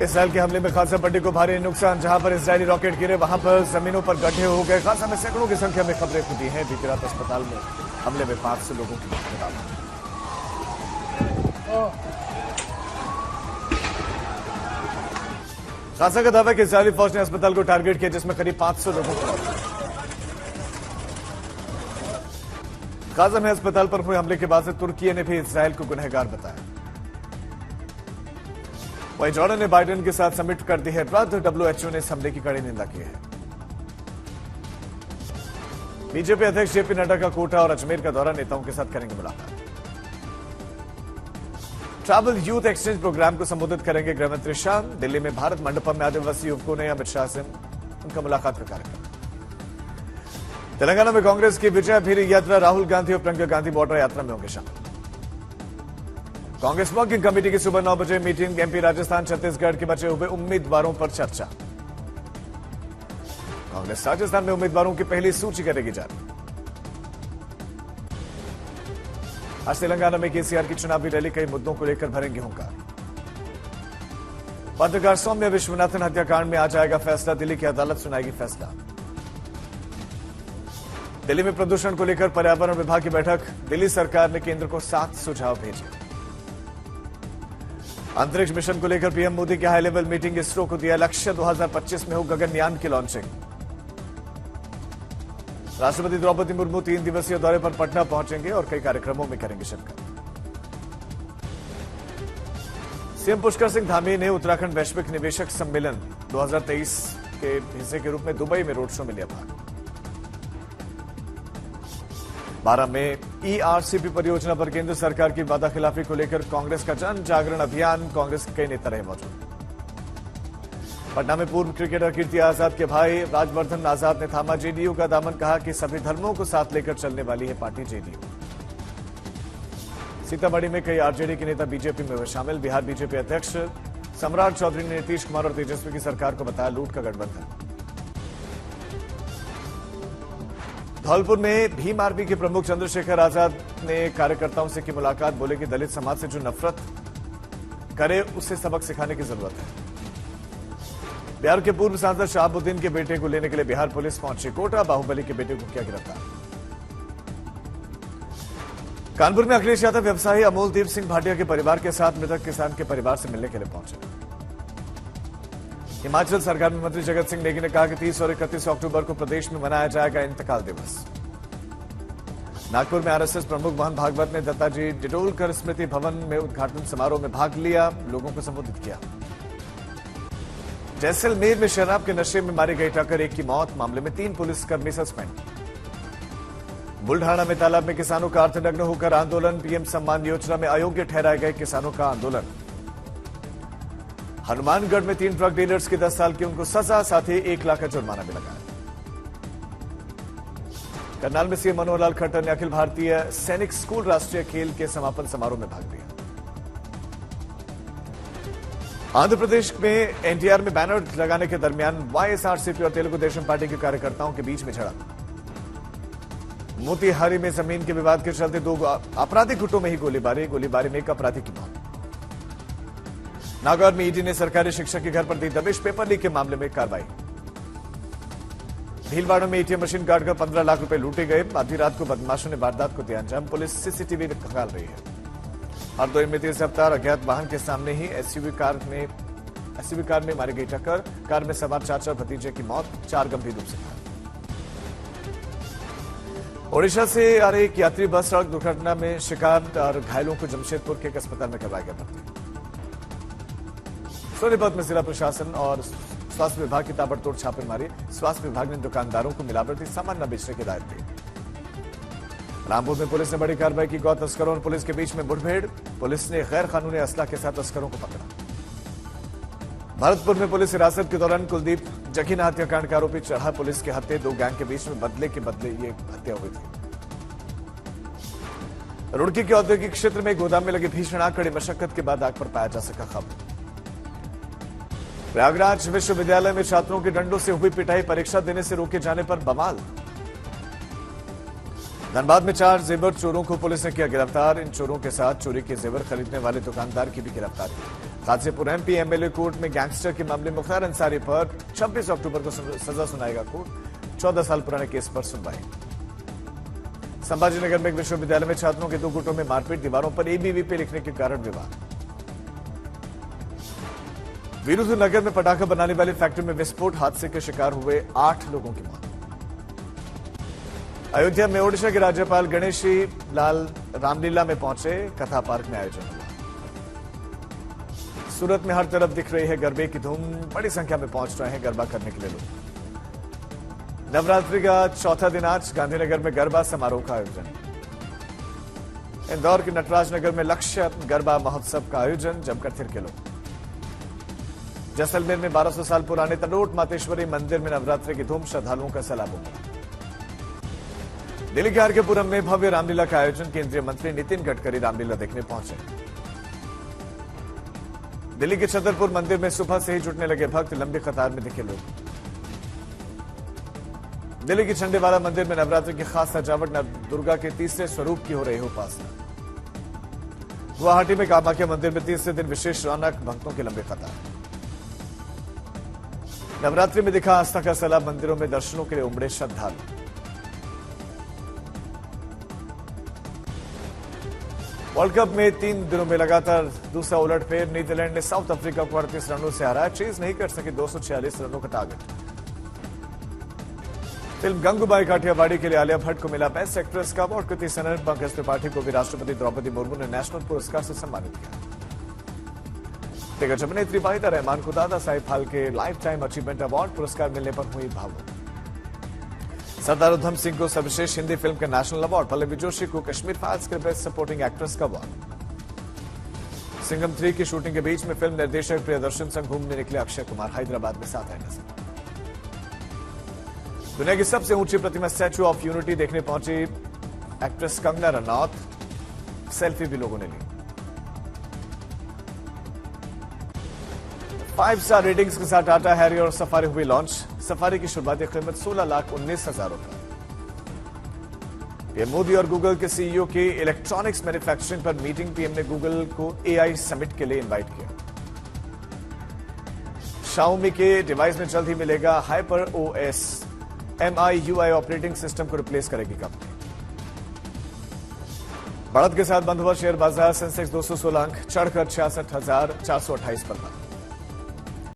Israel के हमले में खासा पट्टी को भारी नुकसान। जहां पर इजरायली रॉकेट गिरे वहां पर जमीनों पर गड्ढे हो गए। खासा में सैकड़ों की संख्या में खबरें फूटी हैं। बीती रात अस्पताल में हमले में 500 लोगों की मौत। गाजा का दावा है कि इजरायली फौज ने अस्पताल को टारगेट किया, जिसमें करीब 500 लोगों की मौत। गाजा में अस्पताल पर हुए हमले के बाद से तुर्की ने भी इजरायल को गुनहगार बताया। वहीं जॉर्डन ने बाइडेन के साथ समिट कर दी है रद्द। डब्ल्यूएचओ ने इस हमले की कड़ी निंदा की है। बीजेपी अध्यक्ष जेपी नड्डा का कोटा और अजमेर का दौरा, नेताओं के साथ करेंगे मुलाकात। ट्रैवल यूथ एक्सचेंज प्रोग्राम को संबोधित करेंगे गृहमंत्री शाह। दिल्ली में भारत मंडपम में आदिवासी युवकों ने अमित शाह से उनका मुलाकात का कार्यक्रम। तेलंगाना में कांग्रेस की विजय भीरी यात्रा, राहुल गांधी और प्रियंका गांधी बॉर्डर यात्रा में होंगे शामिल। कांग्रेस वर्किंग कमेटी की सुबह 9 बजे मीटिंग। एमपी राजस्थान छत्तीसगढ़ के बचे हुए उम्मीदवारों पर चर्चा। कांग्रेस राजस्थान में उम्मीदवारों की पहली सूची करेगी जारी। आज तेलंगाना में केसीआर की चुनावी रैली, कई मुद्दों को लेकर भरेंगे हुंकार। पत्रकार सौम्य विश्वनाथन हत्याकांड में आ जाएगा फैसला, दिल्ली की अदालत सुनाएगी फैसला। दिल्ली में प्रदूषण को लेकर पर्यावरण विभाग की बैठक, दिल्ली सरकार ने केंद्र को 7 सुझाव भेजे। अंतरिक्ष मिशन को लेकर पीएम मोदी की हाई लेवल मीटिंग, इसरो को दिया लक्ष्य 2025 में हो गगनयान की लॉन्चिंग। राष्ट्रपति द्रौपदी मुर्मू 3 दिवसीय दौरे पर पटना पहुंचेंगे और कई कार्यक्रमों में करेंगे शिरकत। सीएम पुष्कर सिंह धामी ने उत्तराखंड वैश्विक निवेशक सम्मेलन 2023 के हिस्से के रूप में दुबई में रोड शो में लिया भाग। 12 में ईआरसीपी परियोजना पर केंद्र सरकार की वादाखिलाफी को लेकर कांग्रेस का जन जागरण अभियान, कांग्रेस के कई नेता रहे मौजूद। पटना में पूर्व क्रिकेटर कीर्ति आजाद के भाई राजवर्धन आजाद ने थामा जेडीयू का दामन, कहा कि सभी धर्मों को साथ लेकर चलने वाली है पार्टी जेडीयू। सीतामढ़ी में कई आरजेडी के नेता बीजेपी में हुए शामिल। बिहार बीजेपी अध्यक्ष सम्राट चौधरी ने नीतीश कुमार और तेजस्वी की सरकार को बताया लूट का गठबंधन। धौलपुर में भीम आर्मी के प्रमुख चंद्रशेखर आजाद ने कार्यकर्ताओं से की मुलाकात, बोले कि दलित समाज से जो नफरत करे उसे सबक सिखाने की जरूरत है। बिहार के पूर्व सांसद शहाबुद्दीन के बेटे को लेने के लिए बिहार पुलिस पहुंची कोटा, बाहुबली के बेटे को किया गिरफ्तार। कानपुर में अखिलेश यादव व्यवसायी अमोलदीप सिंह भाटिया के परिवार के साथ मृतक किसान के परिवार से मिलने के लिए पहुंचे। हिमाचल सरकार में मंत्री जगत सिंह नेगी ने कहा कि 30 और 31 अक्टूबर को प्रदेश में मनाया जाएगा इंतकाल दिवस। नागपुर में आरएसएस प्रमुख मोहन भागवत ने दत्ताजी डिडोलकर स्मृति भवन में उद्घाटन समारोह में भाग लिया, लोगों को संबोधित किया। जैसलमेर में शराब के नशे में मारी गई टक्कर, एक की मौत, मामले में 3 पुलिसकर्मी सस्पेंड। बुल्ढाना में तालाब में किसानों का अर्थनग्न होकर आंदोलन, पीएम सम्मान योजना में अयोग्य ठहराए गए किसानों का आंदोलन। हनुमानगढ़ में 3 ड्रग डीलर्स की 10 साल की उनको सजा, साथ ही 1 लाख का जुर्माना भी लगाया। करनाल में सीएम मनोहर लाल खट्टर ने अखिल भारतीय सैनिक स्कूल राष्ट्रीय खेल के समापन समारोह में भाग लिया। आंध्र प्रदेश में एनटीआर में बैनर लगाने के दरमियान वाईएसआरसीपी और तेलुगु देशम पार्टी के कार्यकर्ताओं के बीच में झड़प। मोतिहारी में जमीन के विवाद के चलते 2 आपराधिक गुटों में ही गोलीबारी में एक अपराधी की मौत। नागौर में ईडी ने सरकारी शिक्षक के घर पर दी दबिश, पेपर लीक के मामले में कार्रवाई। भीलवाड़ा में एटीएम मशीन काटकर 15 लाख रुपए लूटे गए, आधी रात को बदमाशों ने वारदात को दिया अंजाम, पुलिस सीसीटीवी खंगाल रही है। हरदोई में तेज रफ्तार अज्ञात वाहन के सामने ही एसयूवी कार में मारी गई टक्कर, कार में सवार चाचा भतीजे की मौत, 4 गंभीर रूप से घायल। ओडिशा से आ रही एक यात्री बस सड़क दुर्घटना में शिकार और घायलों को जमशेदपुर के एक अस्पताल में करवाया गया भर्ती। सोनीपत में जिला प्रशासन और स्वास्थ्य विभाग की ताबड़तोड़ छापेमारी, स्वास्थ्य विभाग ने दुकानदारों को मिलावटी सामान न बेचने की हिदायत दी। रामपुर में पुलिस ने बड़ी कार्रवाई की, गौ तस्करों और पुलिस के बीच में मुठभेड़, पुलिस ने गैर कानूनी असला के साथ तस्करों को पकड़ा। भरतपुर में पुलिस हिरासत के दौरान कुलदीप जखीना हत्याकांड का आरोपी चढ़ा पुलिस के हत्थे, 2 गैंग के बीच में बदले के बदले ये हत्या हुई थी। रुड़की के औद्योगिक क्षेत्र में गोदाम में लगी भीषण आग, कड़ी मशक्कत के बाद आग पर पाया जा सका काबू। प्रयागराज विश्वविद्यालय में छात्रों के डंडों से हुई पिटाई, परीक्षा देने से रोके जाने पर बवाल। धनबाद में 4 जेवर चोरों को पुलिस ने किया गिरफ्तार, इन चोरों के साथ चोरी के जेवर खरीदने वाले दुकानदार की भी गिरफ्तारी। गाजीपुर एमपी एमएलए कोर्ट में गैंगस्टर के मामले मुख्तार अंसारी पर 26 अक्टूबर को सजा सुनाएगा कोर्ट। 14 साल पुराने केस पर सुनवाई। संभाजीनगर में एक विश्वविद्यालय में छात्रों के 2 गुटों में मारपीट, दीवारों पर एबीवीपी लिखने के कारण विवाद। विरुद्धनगर में पटाखा बनाने वाली फैक्ट्री में विस्फोट, हादसे के शिकार हुए 8 लोगों की मौत। अयोध्या में ओडिशा के राज्यपाल गणेशी लाल रामलीला में पहुंचे, कथा पार्क में आयोजन हुआ। सूरत में हर तरफ दिख रही है गरबे की धूम, बड़ी संख्या में पहुंच रहे हैं गरबा करने के लिए लोग। नवरात्रि का चौथा दिन आज गांधीनगर में गरबा समारोह का आयोजन। इंदौर के नटराज नगर में लक्ष्य गरबा महोत्सव का आयोजन, जमकर थिरके लोग। जैसलमेर में 1200 साल पुराने तलोट मातेश्वरी मंदिर में नवरात्रि की धूम, श्रद्धालुओं का सैलाब उमड़ा। दिल्ली के आरकेपुरम में भव्य रामलीला का आयोजन, केंद्रीय मंत्री नितिन गडकरी रामलीला देखने पहुंचे। दिल्ली के छतरपुर मंदिर में सुबह से ही जुटने लगे भक्त, लंबी कतार में दिखे लोग। दिल्ली की झंडेवाला मंदिर में नवरात्रि की खास सजावट, दुर्गा के तीसरे स्वरूप की हो रही है उपासना। गुवाहाटी में कामाख्या मंदिर में तीसरे दिन विशेष रौनक, भक्तों की लंबी कतार। नवरात्रि में दिखा आस्था का सैलाब, मंदिरों में दर्शनों के लिए उमड़े श्रद्धालु। वर्ल्ड कप में 3 दिनों में लगातार दूसरा उलटफेर, नीदरलैंड ने साउथ अफ्रीका को 38 रनों से हराया, चेज नहीं कर सके 246 रनों का टारगेट। फिल्म गंगूबाई काठियावाड़ी के लिए आलिया भट्ट को मिला बेस्ट एक्ट्रेस का अवार्ड। कृति सेनन, पंकज त्रिपाठी को भी राष्ट्रपति द्रौपदी मुर्मू ने नेशनल पुरस्कार से सम्मानित किया। दिग्गज अभिनेत्री वाहिदा रहमान को दादा Sahib Phalke life time achievement award, पुरस्कार मिलने पर हुई भावुक। सरदार उधम सिंह को सर्वश्रेष्ठ हिंदी फिल्म का नेशनल अवार्ड, पल्लवी जोशी को कश्मीर फाइल्स के बेस्ट सपोर्टिंग एक्ट्रेस का अवार्ड। सिंघम 3 की शूटिंग के बीच में फिल्म निर्देशक प्रियदर्शन संग घूमने निकले अक्षय कुमार, हैदराबाद में साथ आए नजर। दुनिया की सबसे ऊंची प्रतिमा स्टैच्यू ऑफ यूनिटी देखने पहुंची एक्ट्रेस कंगना रनौत, सेल्फी भी लोगों ने ली। 5 स्टार रेटिंग्स के साथ टाटा हैरी और सफारी हुई लॉन्च। सफारी की शुरुआती कीमत 16,19,000 रुपए। पीएम मोदी और गूगल के सीईओ की इलेक्ट्रॉनिक्स मैन्युफैक्चरिंग पर मीटिंग, पीएम ने गूगल को एआई समिट के लिए इनवाइट किया। शाओमी के डिवाइस में जल्द ही मिलेगा hyper OS, MIUI operating system को रिप्लेस करेगी कंपनी। बढ़त के साथ बंद हुआ शेयर बाजार, सेंसेक्स 216 अंक चढ़कर 66,428 पर था।